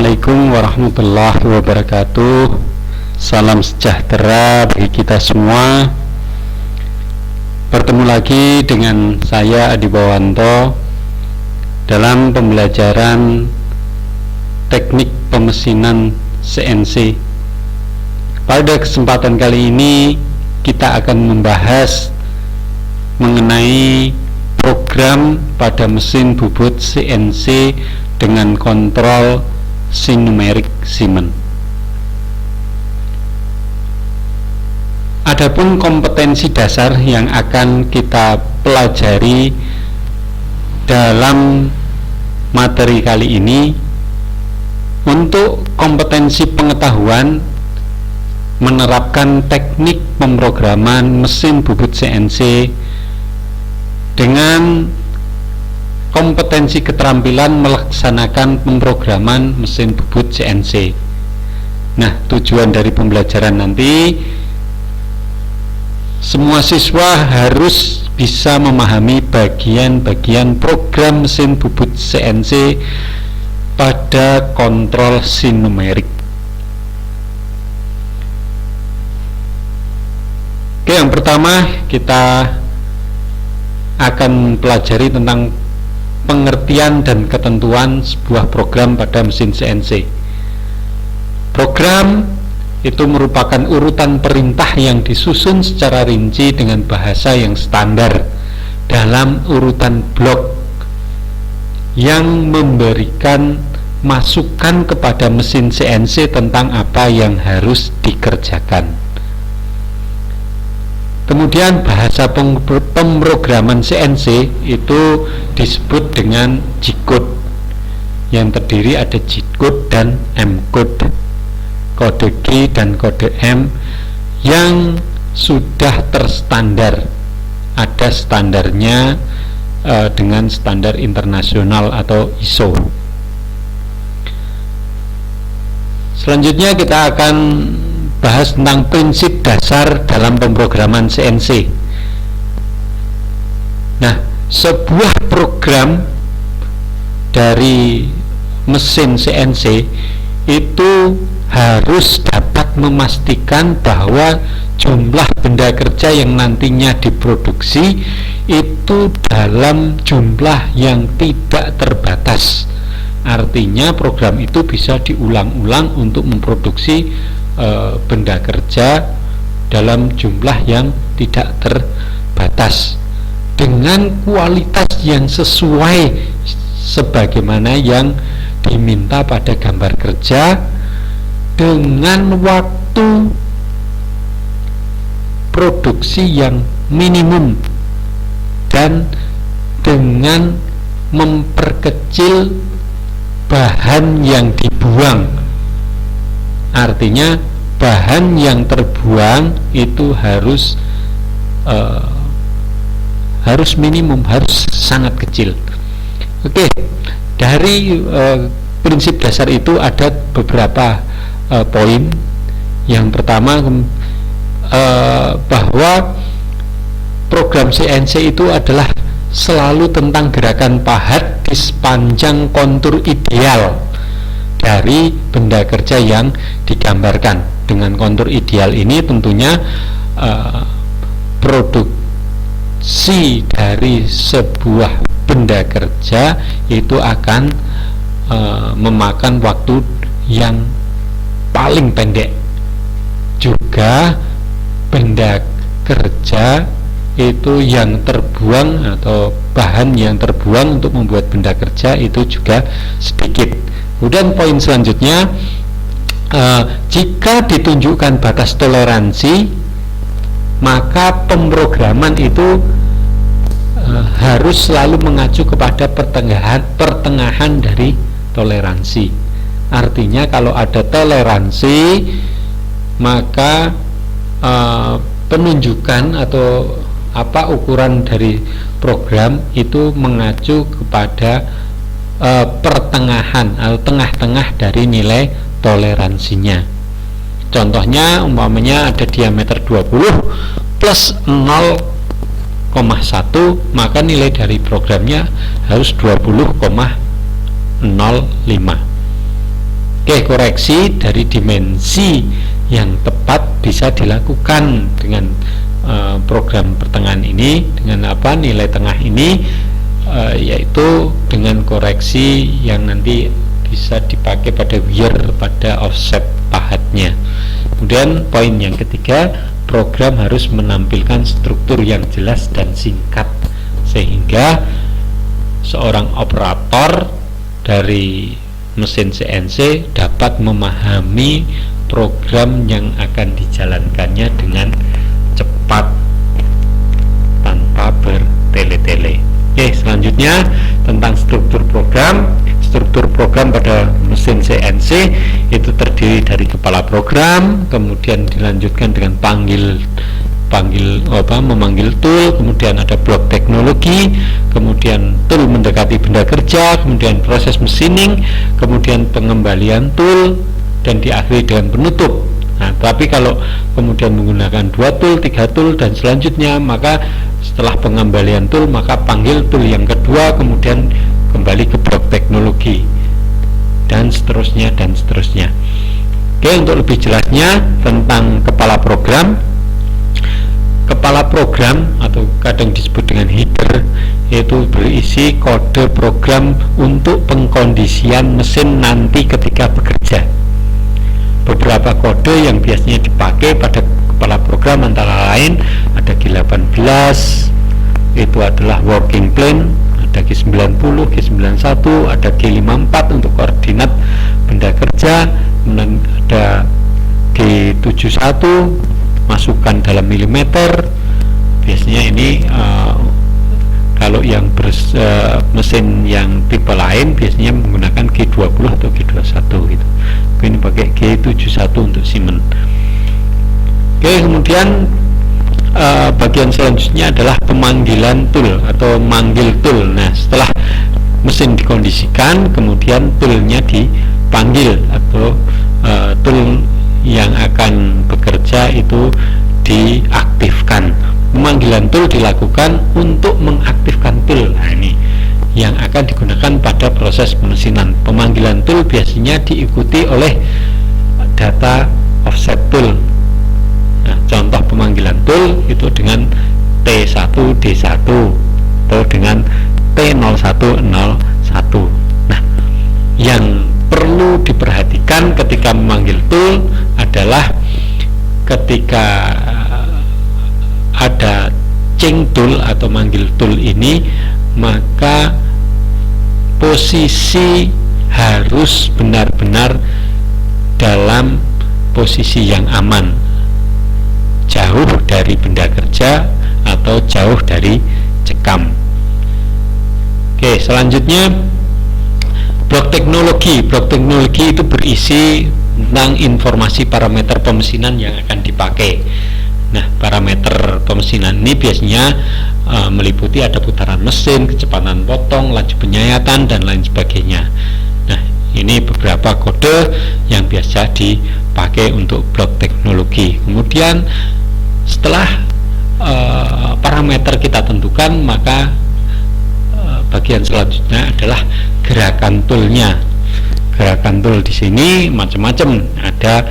Assalamualaikum warahmatullahi wabarakatuh. Salam sejahtera bagi kita semua. Bertemu lagi dengan saya Adi Bawanto dalam pembelajaran teknik pemesinan CNC. Pada kesempatan kali ini kita akan membahas mengenai program pada mesin bubut CNC dengan kontrol sinumerik Siemens. Adapun kompetensi dasar yang akan kita pelajari dalam materi kali ini, untuk kompetensi pengetahuan menerapkan teknik pemrograman mesin bubut CNC dengan kompetensi keterampilan melaksanakan pemrograman mesin bubut CNC. Nah, tujuan dari pembelajaran nanti, semua siswa harus bisa memahami bagian-bagian program mesin bubut CNC pada kontrol sinumerik. Oke, yang pertama kita akan pelajari tentang pengertian dan ketentuan sebuah program pada mesin CNC. Program itu merupakan urutan perintah yang disusun secara rinci dengan bahasa yang standar dalam urutan blok yang memberikan masukan kepada mesin CNC tentang apa yang harus dikerjakan. Kemudian bahasa pemrograman CNC itu disebut dengan G-code, yang terdiri ada G-code dan M-code, kode G dan kode M yang sudah terstandar. Ada standarnya dengan standar internasional atau ISO. Selanjutnya kita akan bahas tentang prinsip dasar dalam pemrograman CNC. Nah, sebuah program dari mesin CNC itu harus dapat memastikan bahwa jumlah benda kerja yang nantinya diproduksi itu dalam jumlah yang tidak terbatas. Artinya program itu bisa diulang-ulang untuk memproduksi benda kerja dalam jumlah yang tidak terbatas dengan kualitas yang sesuai sebagaimana yang diminta pada gambar kerja, dengan waktu produksi yang minimum dan dengan memperkecil bahan yang dibuang. Artinya bahan yang terbuang itu harus minimum, harus sangat kecil. Oke, dari prinsip dasar itu ada beberapa poin. Yang pertama, bahwa program CNC itu adalah selalu tentang gerakan pahat di sepanjang kontur ideal dari benda kerja yang digambarkan. Dengan kontur ideal ini tentunya produksi dari sebuah benda kerja itu akan memakan waktu yang paling pendek. Juga benda kerja itu yang terbuang atau bahan yang terbuang untuk membuat benda kerja itu juga sedikit. Kemudian poin selanjutnya, jika ditunjukkan batas toleransi, maka pemrograman itu harus selalu mengacu kepada pertengahan dari toleransi. Artinya kalau ada toleransi, maka penunjukan atau ukuran dari program itu mengacu kepada pertengahan atau tengah-tengah dari nilai toleransinya. Contohnya umpamanya ada diameter 20 plus 0,1, maka nilai dari programnya harus 20,05. Oke, koreksi dari dimensi yang tepat bisa dilakukan dengan program pertengahan ini, dengan nilai tengah ini, yaitu dengan koreksi yang nanti bisa dipakai pada wear, pada offset pahatnya. Kemudian poin yang ketiga, program harus menampilkan struktur yang jelas dan singkat sehingga seorang operator dari mesin CNC dapat memahami program yang akan dijalankannya dengan cepat tanpa bertele-tele. Oke, selanjutnya tentang struktur program. Struktur program pada mesin CNC itu terdiri dari kepala program, kemudian dilanjutkan dengan memanggil tool, kemudian ada blok teknologi, kemudian tool mendekati benda kerja, kemudian proses machining, kemudian pengembalian tool, dan diakhiri dengan penutup. Nah, tapi kalau kemudian menggunakan 2 tool, 3 tool, dan selanjutnya, maka setelah pengembalian tool, maka panggil tool yang kedua, kemudian kembali ke blok teknologi, dan seterusnya, dan seterusnya. Oke, untuk lebih jelasnya tentang kepala program, atau kadang disebut dengan header, yaitu berisi kode program untuk pengkondisian mesin nanti ketika bekerja. Beberapa kode yang biasanya dipakai pada kepala program antara lain ada G18, itu adalah working plane, ada G90, G91, ada G54 untuk koordinat benda kerja, kemudian ada G71 masukkan dalam milimeter. Biasanya ini kalau yang mesin yang tipe lain biasanya menggunakan G20 atau G21 gitu. Ini pakai G71 untuk Siemens. Oke, kemudian bagian selanjutnya adalah pemanggilan tool atau manggil tool. Nah, setelah mesin dikondisikan, kemudian toolnya dipanggil atau tool yang akan bekerja itu diaktifkan. Pemanggilan tool dilakukan untuk mengaktifkan tool. Nah, ini yang akan digunakan pada proses pemesinan. Pemanggilan tool biasanya diikuti oleh data offset tool. Nah, contoh pemanggilan tool itu dengan T1D1 atau dengan T0101. Nah, yang perlu diperhatikan ketika memanggil tool adalah ketika ada change tool atau manggil tool ini, maka posisi harus benar-benar dalam posisi yang aman, jauh dari benda kerja atau jauh dari cekam. Oke, selanjutnya blok teknologi. Blok teknologi itu berisi tentang informasi parameter pemesinan yang akan dipakai. Nah, parameter pemesinan ini biasanya meliputi ada putaran mesin, kecepatan potong, laju penyayatan, dan lain sebagainya. Nah, ini beberapa kode yang biasa dipakai untuk blok teknologi. Kemudian setelah parameter kita tentukan, maka bagian selanjutnya adalah gerakan toolnya. Gerakan tool di sini macam-macam, ada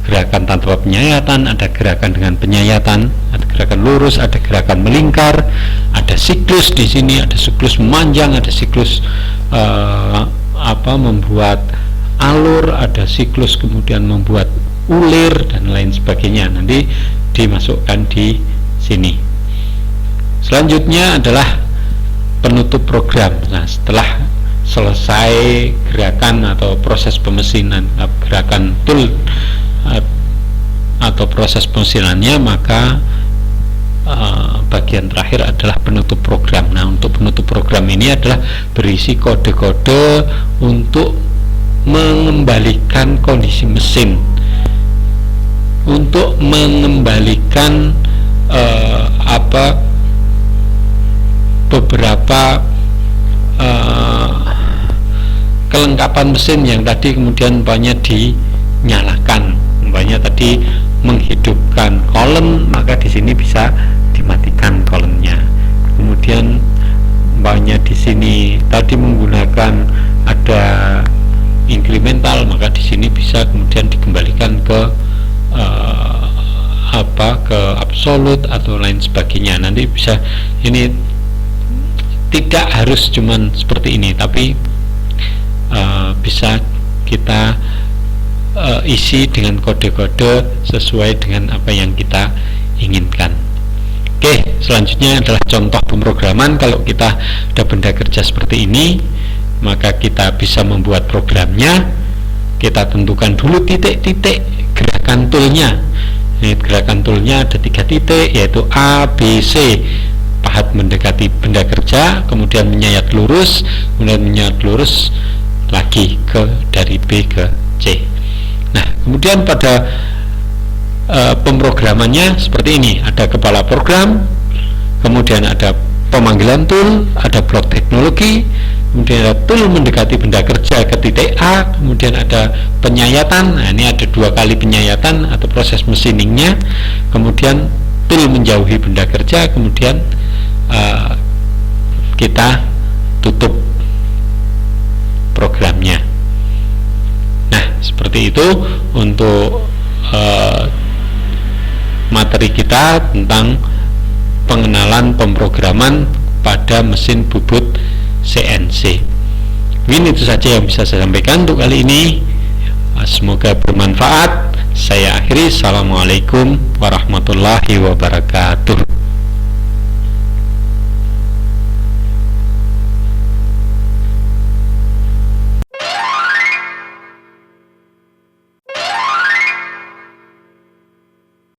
gerakan tanpa penyayatan, ada gerakan dengan penyayatan, ada gerakan lurus, ada gerakan melingkar, ada siklus di sini, ada siklus memanjang, ada siklus membuat alur, ada siklus kemudian membuat ulir, dan lain sebagainya. Nanti dimasukkan di sini. Selanjutnya adalah penutup program. Nah, setelah selesai gerakan atau proses pemesinan, gerakan tool atau proses pemesinannya, maka bagian terakhir adalah penutup program. Nah, untuk penutup program ini adalah berisi kode-kode untuk mengembalikan kondisi mesin, untuk mengembalikan beberapa kelengkapan mesin yang tadi kemudian banyak dinyalakan. Umpamanya tadi menghidupkan kolom, maka di sini bisa dimatikan kolomnya. Kemudian banyak di sini tadi menggunakan ada incremental, maka di sini bisa kemudian dikembalikan ke ke absolut atau lain sebagainya. Nanti bisa, ini tidak harus cuman seperti ini, tapi bisa kita isi dengan kode-kode sesuai dengan apa yang kita inginkan. Oke, selanjutnya adalah contoh pemrograman. Kalau kita ada benda kerja seperti ini, maka kita bisa membuat programnya. Kita tentukan dulu titik-titik gerakan toolnya. Ini gerakan toolnya ada 3 titik, yaitu A, B, C. Pahat mendekati benda kerja, kemudian menyayat lurus, kemudian menyayat lurus lagi dari B ke C. Nah, kemudian pada pemrogramannya seperti ini, ada kepala program, kemudian ada pemanggilan tool, ada blok teknologi, kemudian ada tool mendekati benda kerja ke titik A, kemudian ada penyayatan. Nah, ini ada 2 kali penyayatan atau proses machiningnya, kemudian tool menjauhi benda kerja, kemudian kita tutup programnya. Nah, seperti itu untuk materi kita tentang pengenalan pemrograman pada mesin bubut CNC. Ini itu saja yang bisa saya sampaikan untuk kali ini. Semoga bermanfaat. Saya akhiri. Assalamualaikum warahmatullahi wabarakatuh.